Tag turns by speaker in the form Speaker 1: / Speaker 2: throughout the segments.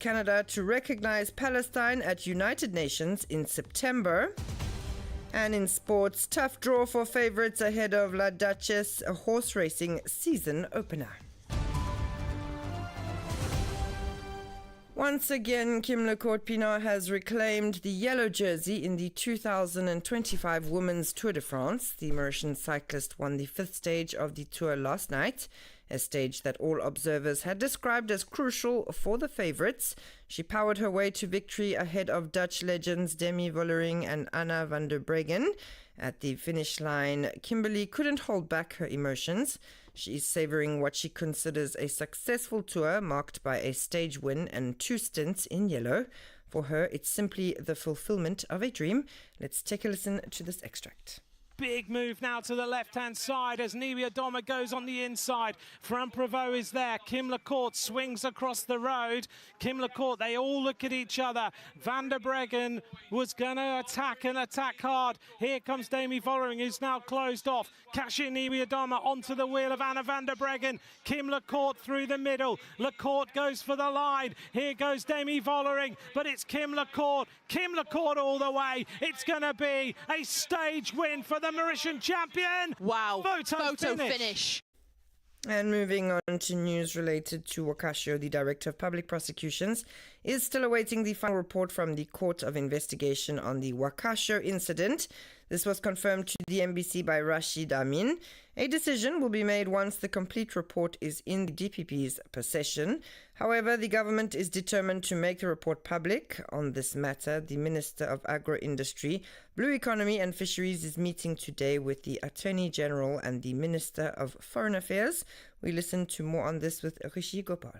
Speaker 1: Canada to recognize Palestine at United Nations in September. And in sports, tough draw for favourites ahead of La Duchesse horse racing season opener. Once again, Kim Lecourt-Pinot has reclaimed the yellow jersey in the 2025 Women's Tour de France. The Mauritian cyclist won the fifth stage of the Tour last night, a stage that all observers had described as crucial for the favourites. She powered her way to victory ahead of Dutch legends Demi Vollering and Anna van der Breggen. At the finish line, Kimberly couldn't hold back her emotions. She is savouring what she considers a successful tour marked by a stage win and 2 stints in yellow. For her, it's simply the fulfillment of a dream. Let's take a listen to this extract.
Speaker 2: Big move now to the left-hand side as Niwi Adoma goes on the inside. Fran Prevot is there. Kim Lecourt swings across the road. Kim Lecourt, they all look at each other. Van der Breggen was going to attack and attack hard. Here comes Demi Vollering, who's now closed off. Catching Niwi Adoma onto the wheel of Anna van der Breggen. Kim Lecourt through the middle. Lecourt goes for the line. Here goes Demi Vollering, but it's Kim Lecourt. Kim Lecourt all the way. It's going to be a stage win for the Mauritian champion.
Speaker 3: Wow.
Speaker 2: Photo finish.
Speaker 1: And moving on to news related to Wakashio, the Director of Public Prosecutions is still awaiting the final report from the Court of Investigation on the Wakashio incident. This was confirmed to the MBC by Rashid Amin. A decision will be made once the complete report is in the DPP's possession. However, the government is determined to make the report public. On this matter, the Minister of Agro-Industry, Blue Economy and Fisheries is meeting today with the Attorney General and the Minister of Foreign Affairs. We listen to more on this with Rishi Gopal.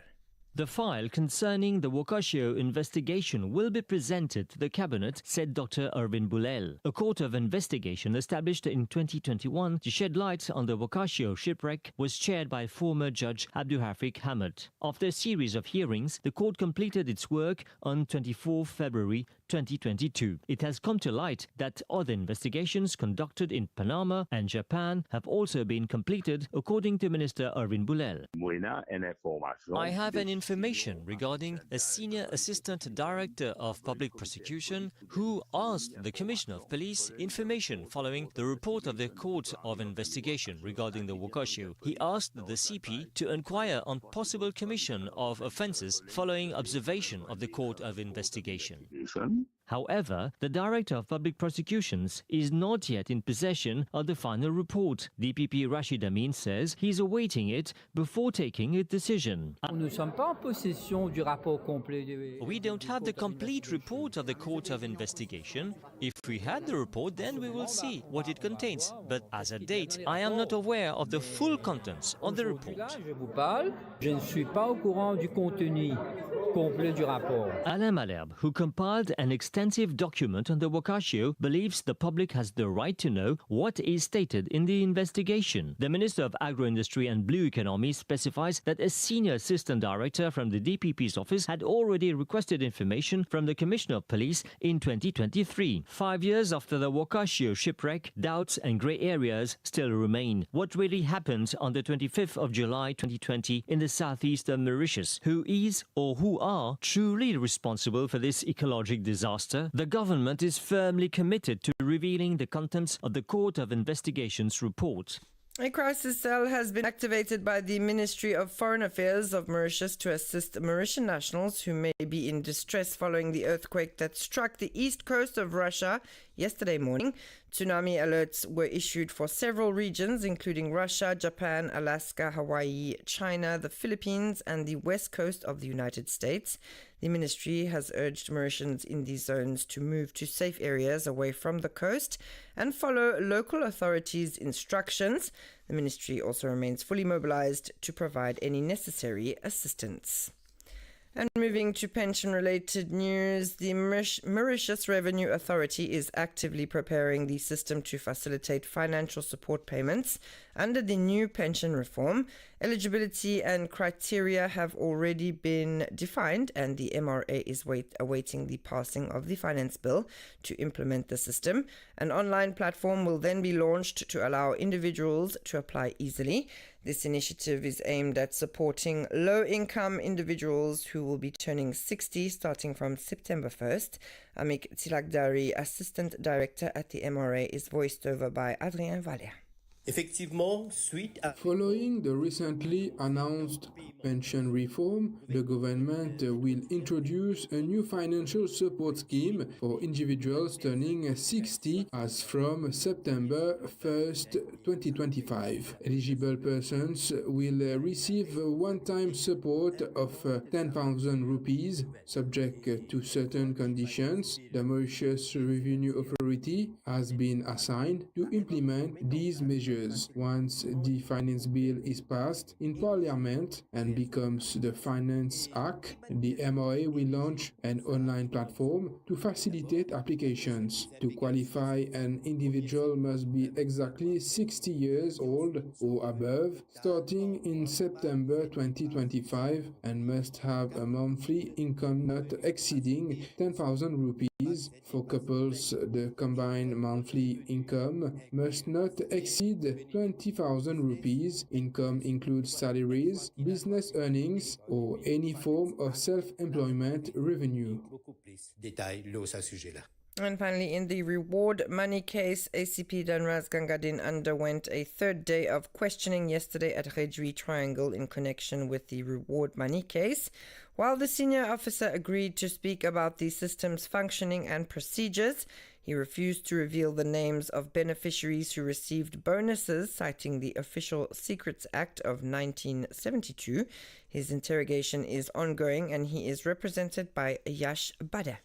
Speaker 4: The file concerning the Wakashio investigation will be presented to the Cabinet, said Dr. Erwin Boulel. A court of investigation established in 2021 to shed light on the Wakashio shipwreck was chaired by former Judge Abdulhafik Hamad. After a series of hearings, the court completed its work on 24 February 2022. It has come to light that other investigations conducted in Panama and Japan have also been completed, according to Minister Erwin Boulel.
Speaker 5: I have an information regarding a senior assistant director of public prosecution who asked the Commissioner of Police information following the report of the Court of Investigation regarding the Wakashio. He asked the CP to inquire on possible commission of offences following observation of the Court of Investigation.
Speaker 4: However, the Director of Public Prosecutions is not yet in possession of the final report. DPP Rashid Amin says he's awaiting it before taking a decision.
Speaker 5: We don't have the complete report of the Court of Investigation. If we had the report, then we will see what it contains. But as a date, I am not aware of the full contents of the report.
Speaker 4: Alain Malherbe, who compiled an extensive document on the Wakashio, believes the public has the right to know what is stated in the investigation. The Minister of Agro-Industry and Blue Economy specifies that a senior assistant director from the DPP's office had already requested information from the Commissioner of Police in 2023. 5 years after the Wakashio shipwreck, doubts and grey areas still remain. What really happened on the 25th of July 2020 in the southeast of Mauritius? Who is or who are truly responsible for this ecological disaster? The government is firmly committed to revealing the contents of the Court of Investigation's report.
Speaker 1: A crisis cell has been activated by the Ministry of Foreign Affairs of Mauritius to assist Mauritian nationals who may be in distress following the earthquake that struck the east coast of Russia yesterday morning. Tsunami alerts were issued for several regions, including Russia, Japan, Alaska, Hawaii, China, the Philippines, and the west coast of the United States. The ministry has urged Mauritians in these zones to move to safe areas away from the coast and follow local authorities' instructions. The ministry also remains fully mobilized to provide any necessary assistance. And moving to pension-related news, the Mauritius Revenue Authority is actively preparing the system to facilitate financial support payments under the new pension reform. Eligibility and criteria have already been defined, and the MRA is awaiting the passing of the finance bill to implement the system. An online platform will then be launched to allow individuals to apply easily. This initiative is aimed at supporting low-income individuals who will be be turning 60 starting from September 1st. Amik Tilakdari, Assistant Director at the MRA, is voiced over by Adrien Valère.
Speaker 3: Following the recently announced pension reform, the government will introduce a new financial support scheme for individuals turning 60 as from September 1st, 2025. Eligible persons will receive a one-time support of 10,000 rupees, subject to certain conditions. The Mauritius Revenue Authority has been assigned to implement these measures. Once the Finance Bill is passed in Parliament and becomes the Finance Act, the MOA will launch an online platform to facilitate applications. To qualify, an individual must be exactly 60 years old or above, starting in September 2025, and must have a monthly income not exceeding 10,000 rupees. For couples, the combined monthly income must not exceed 20,000 rupees. Income includes salaries, business earnings, or any form of self-employment revenue.
Speaker 1: And finally, in the reward money case, ACP Dhanraj Gangadin underwent a third day of questioning yesterday at Redjui Triangle in connection with the reward money case. While the senior officer agreed to speak about the system's functioning and procedures, he refused to reveal the names of beneficiaries who received bonuses, citing the Official Secrets Act of 1972. His interrogation is ongoing and he is represented by Yash Bada.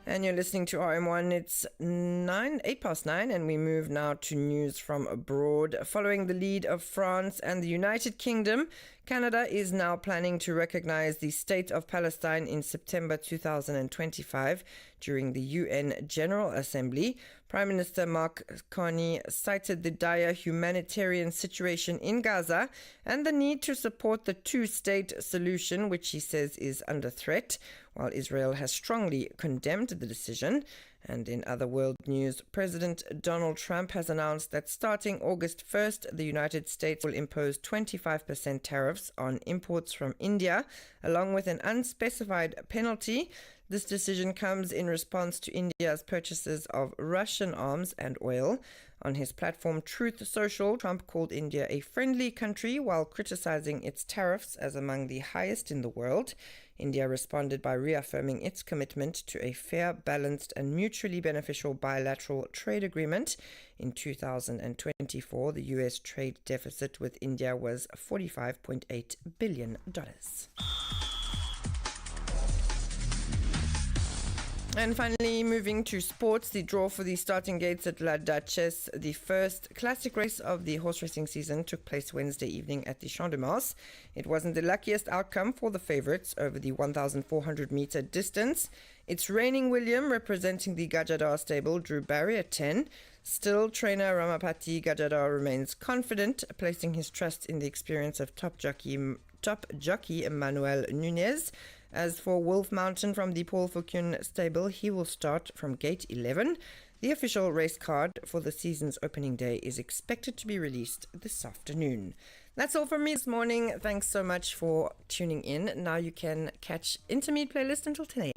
Speaker 1: And you're listening to RM1. It's 8:09, and we move now to news from abroad. Following the lead of France and the United Kingdom, Canada is now planning to recognize the State of Palestine in September 2025 during the UN General Assembly. Prime Minister Mark Carney cited the dire humanitarian situation in Gaza and the need to support the two-state solution, which he says is under threat, while Israel has strongly condemned the decision. And in other world news, President Donald Trump has announced that starting August 1st, the United States will impose 25% tariffs on imports from India, along with an unspecified penalty. This decision comes in response to India's purchases of Russian arms and oil. On his platform Truth Social, Trump called India a friendly country while criticizing its tariffs as among the highest in the world. India responded by reaffirming its commitment to a fair, balanced, and mutually beneficial bilateral trade agreement. In 2024, the U.S. trade deficit with India was $45.8 billion. And finally, moving to sports, the draw for the starting gates at La Duchesse, the first classic race of the horse racing season, took place Wednesday evening at the Champ de Mars. It wasn't the luckiest outcome for the favourites over the 1,400-metre distance. It's Reigning William, representing the Gajadar stable, drew barrier 10. Still, trainer Ramapati Gajadar remains confident, placing his trust in the experience of top jockey Emmanuel Nunez. As for Wolf Mountain from the Paul Foucault stable, he will start from gate 11. The official race card for the season's opening day is expected to be released this afternoon. That's all from me this morning. Thanks so much for tuning in. Now you can catch Intermediate Playlist until 10 a.m.